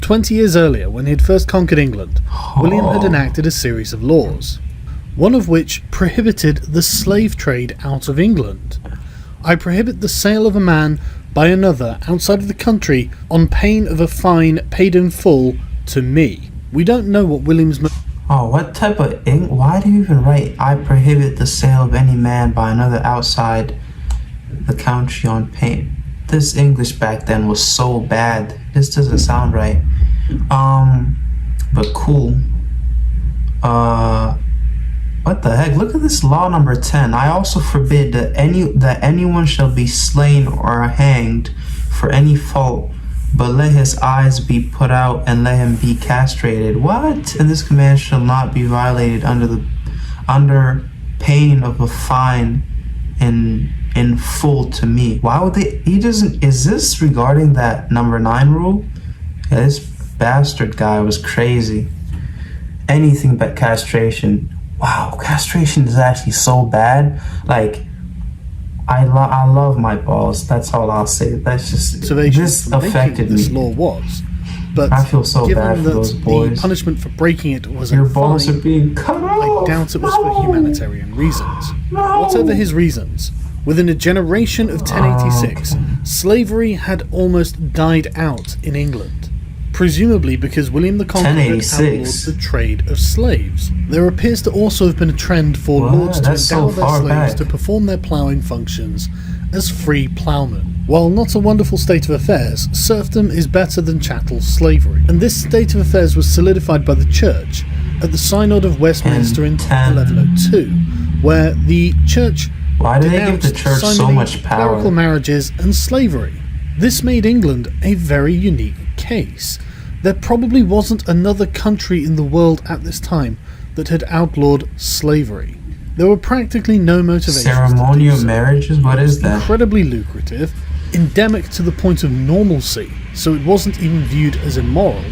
20 years earlier, when he had first conquered England, William had enacted a series of laws, one of which prohibited the slave trade out of England. I prohibit the sale of a man by another outside of the country on pain of a fine paid in full to me. We don't know what William's... what type of why do you even write, I prohibit the sale of any man by another outside the country on pain? This English back then was so bad. This doesn't sound right. But cool. What the heck? Look at this law number 10. I also forbid that anyone shall be slain or hanged for any fault, but let his eyes be put out and let him be castrated. What? And this command shall not be violated under pain of a fine in full to me. Why would they? Is this regarding that number 9 rule? Yeah, this bastard guy was crazy. Anything but castration. Wow, castration is actually so bad. Like, I love my balls. That's all I'll say. That's just, this affected me. This law was, but I feel so bad for those boys. The punishment for breaking it was your balls are being cut off. I doubt it was for humanitarian reasons. Whatever his reasons, within a generation of 1086, slavery had almost died out in England. Presumably because William the Conqueror had outlawed the trade of slaves. There appears to also have been a trend for lords to endow their slaves to perform their ploughing functions as free ploughmen. While not a wonderful state of affairs, serfdom is better than chattel slavery. And this state of affairs was solidified by the Church at the Synod of Westminster in 1102, where the Church denounced so much power, clerical marriages and slavery. This made England a very unique case. There probably wasn't another country in the world at this time that had outlawed slavery. There were practically no motivations. Ceremonial marriages? What is that? Incredibly lucrative, endemic to the point of normalcy, so it wasn't even viewed as immoral.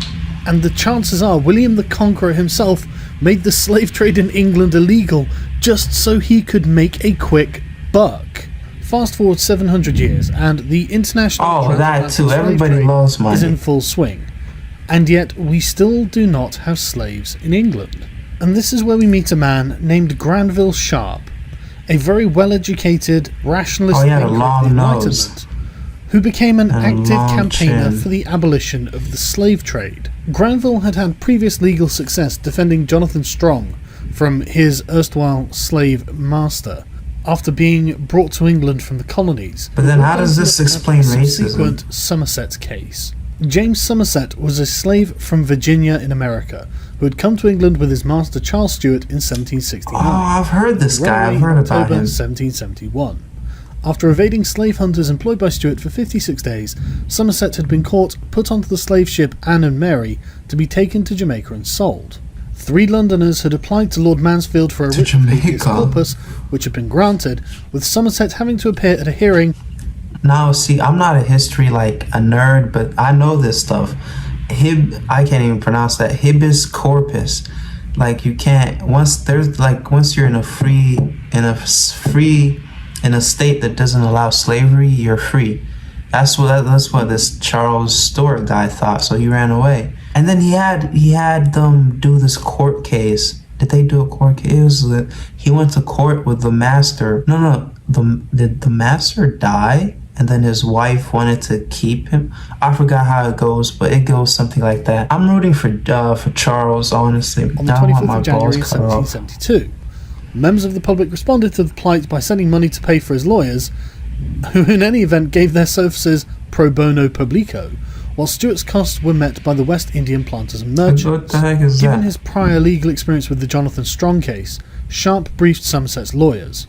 And the chances are William the Conqueror himself made the slave trade in England illegal just so he could make a quick buck. Fast forward 700 years, and the international that too. Everybody loves money. Is in full swing. And yet we still do not have slaves in England. And this is where we meet a man named Granville Sharp, a very well-educated rationalist thinker of the Enlightenment, who became an active campaigner for the abolition of the slave trade. Granville had had previous legal success defending Jonathan Strong from his erstwhile slave master, after being brought to England from the colonies. But then how does this explain racism? Subsequent Somerset case. James Somerset was a slave from Virginia in America, who had come to England with his master Charles Stuart in 1769. I've heard this guy. I've heard about him. 1771. After evading slave hunters employed by Stuart for 56 days, Somerset had been caught, put onto the slave ship Anne and Mary, to be taken to Jamaica and sold. 3 Londoners had applied to Lord Mansfield for a writ of habeas corpus, which had been granted, with Somerset having to appear at a hearing. Now, see, I'm not a history, a nerd, but I know this stuff. I can't even pronounce that. Habeas corpus. You can't, once you're in a state that doesn't allow slavery, you're free. That's what this Charles Stuart guy thought, so he ran away. And then he had them do this court case. Did they do a court case? He went to court with the master. Did the master die? And then his wife wanted to keep him. I forgot how it goes, but it goes something like that. I'm rooting for Charles, honestly. On the 25th of January 1772, members of the public responded to the plight by sending money to pay for his lawyers, who in any event gave their services pro bono publico, while Stuart's costs were met by the West Indian planters and merchants. What the heck is Given that? his prior legal experience with the Jonathan Strong case, Sharp briefed Somerset's lawyers.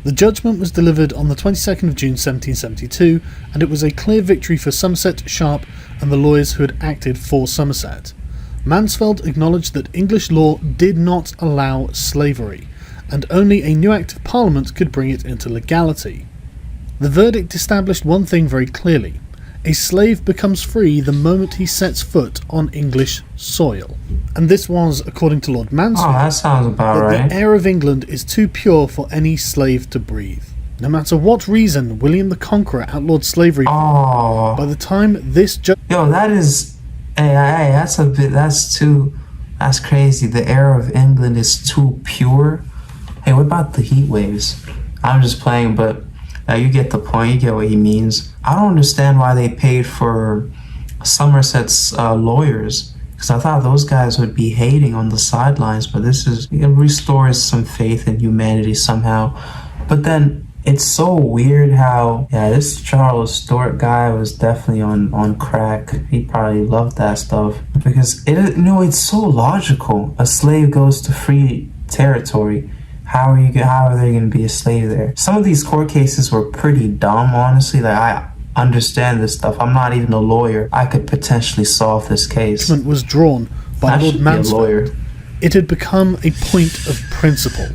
The judgment was delivered on the 22nd of June 1772, and it was a clear victory for Somerset, Sharp, and the lawyers who had acted for Somerset. Mansfield acknowledged that English law did not allow slavery, and only a new Act of Parliament could bring it into legality. The verdict established one thing very clearly: a slave becomes free the moment he sets foot on English soil. And this was, according to Lord Mansfield, that sounds about right. The air of England is too pure for any slave to breathe. No matter what reason William the Conqueror outlawed slavery for, by the time this that is Hey, that's a bit. That's crazy. The air of England is too pure. Hey, what about the heat waves? I'm just playing, but you get the point. You get what he means. I don't understand why they paid for Somerset's lawyers, because I thought those guys would be hating on the sidelines. But it restores some faith in humanity somehow. But then it's so weird how, this Charles Stewart guy was definitely on crack. He probably loved that stuff because it's so logical. A slave goes to free territory. How are they going to be a slave there? Some of these court cases were pretty dumb, honestly. Like, I understand this stuff. I'm not even a lawyer. I could potentially solve this case. Was drawn by Lord Mansfield. It had become a point of principle.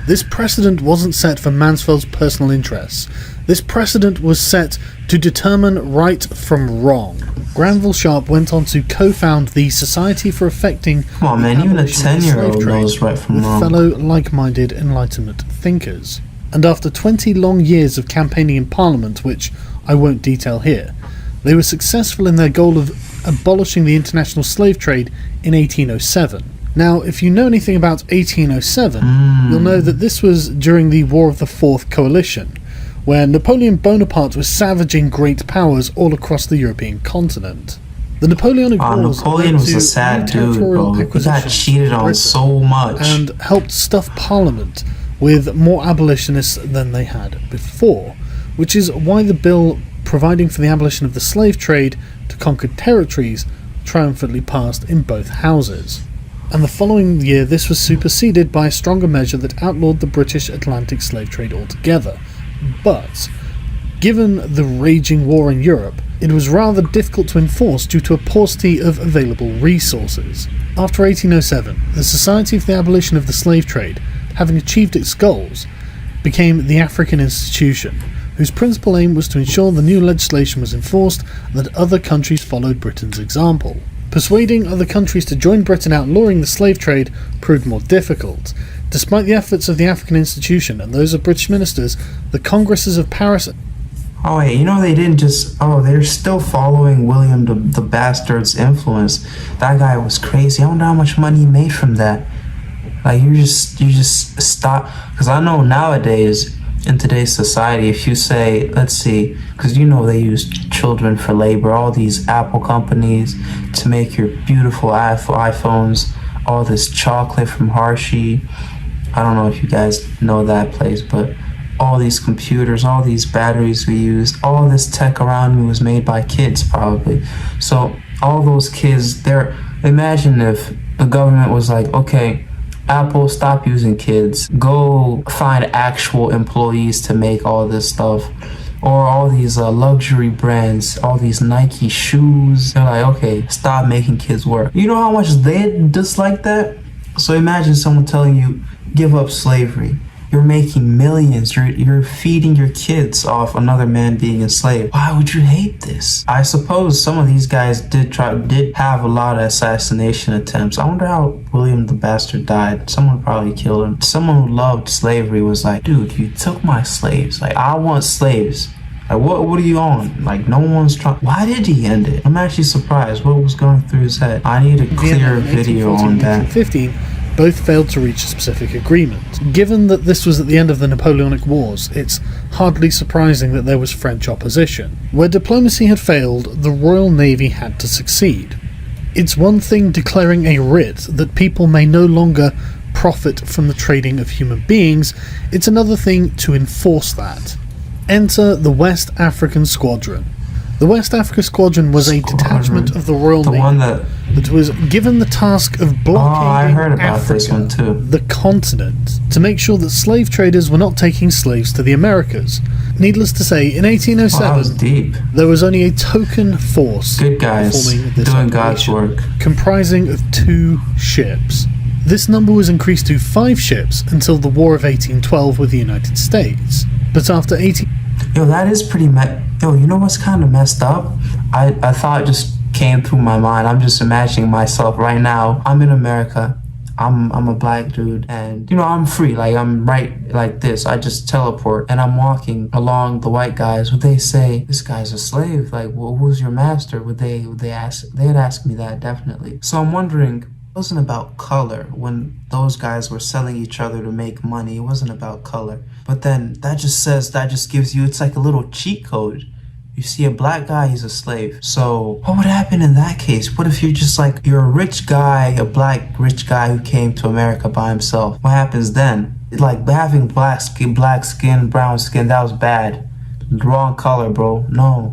This precedent wasn't set for Mansfield's personal interests. This precedent was set to determine right from wrong. Granville Sharp went on to co-found the Society for Effecting Come on, man, even a 10-year-old knows right from wrong. With fellow like-minded Enlightenment thinkers. And after 20 long years of campaigning in Parliament, which I won't detail here, they were successful in their goal of abolishing the international slave trade in 1807. Now, if you know anything about 1807, you'll know that this was during the War of the Fourth Coalition, where Napoleon Bonaparte was savaging great powers all across the European continent. The Napoleonic Wars Napoleon was a sad dude, bro. He got cheated on so much. And helped stuff Parliament with more abolitionists than they had before, which is why the bill providing for the abolition of the slave trade to conquered territories triumphantly passed in both houses. And the following year this was superseded by a stronger measure that outlawed the British Atlantic slave trade altogether. But, given the raging war in Europe, it was rather difficult to enforce due to a paucity of available resources. After 1807, the Society for the Abolition of the Slave Trade, having achieved its goals, became the African Institution, whose principal aim was to ensure the new legislation was enforced and that other countries followed Britain's example. Persuading other countries to join Britain outlawing the slave trade proved more difficult. Despite the efforts of the African Institution and those of British ministers, the Congresses of Paris... Oh wait, they didn't just... they're still following William the Bastard's influence. That guy was crazy. I wonder how much money he made from that. Like, you just stop... Because I know nowadays, in today's society, if you say, let's see, because they use children for labor, all these Apple companies to make your beautiful iPhones, all this chocolate from Hershey. I don't know if you guys know that place, but all these computers, all these batteries we use, all this tech around me was made by kids probably. So all those kids, imagine if the government was like, okay, Apple, stop using kids. Go find actual employees to make all this stuff. Or all these luxury brands, all these Nike shoes. They're like, okay, stop making kids work. You know how much they dislike that? So imagine someone telling you, give up slavery. You're making millions. You're feeding your kids off another man being enslaved. Why would you hate this? I suppose some of these guys did have a lot of assassination attempts. I wonder how William the Bastard died. Someone probably killed him. Someone who loved slavery was like, dude, you took my slaves. Like, I want slaves. Like, what are you on? Like, no one's trying. Why did he end it? I'm actually surprised. What was going through his head? I need a clear video on that. 1815, both failed to reach a specific agreement. Given that this was at the end of the Napoleonic Wars, it's hardly surprising that there was French opposition. Where diplomacy had failed, the Royal Navy had to succeed. It's one thing declaring a writ that people may no longer profit from the trading of human beings, it's another thing to enforce that. Enter the West African Squadron. The West Africa Squadron was a detachment of the Royal Navy that was given the task of blockading Africa, the continent, to make sure that slave traders were not taking slaves to the Americas. Needless to say, in 1807, there was only a token force performing this doing God's work, comprising of 2 ships. This number was increased to 5 ships until the War of 1812 with the United States. But after 18... Yo, that is pretty Yo, you know what's kind of messed up? I thought it just came through my mind. I'm just imagining myself right now. I'm in America. I'm a black dude, and you know, I'm free. Like, I'm right like this. I just teleport, and I'm walking along the white guys. Would they say this guy's a slave? Like, well, who's your master? Would they ask? They'd ask me that, definitely. So I'm wondering. It wasn't about color when those guys were selling each other to make money. It wasn't about color. But then that just gives you, it's like a little cheat code. You see a black guy, he's a slave. So what would happen in that case? What if you're just like, you're a rich guy, a black rich guy who came to America by himself? What happens then? Like, having black skin, brown skin, that was bad. Wrong color, bro. No.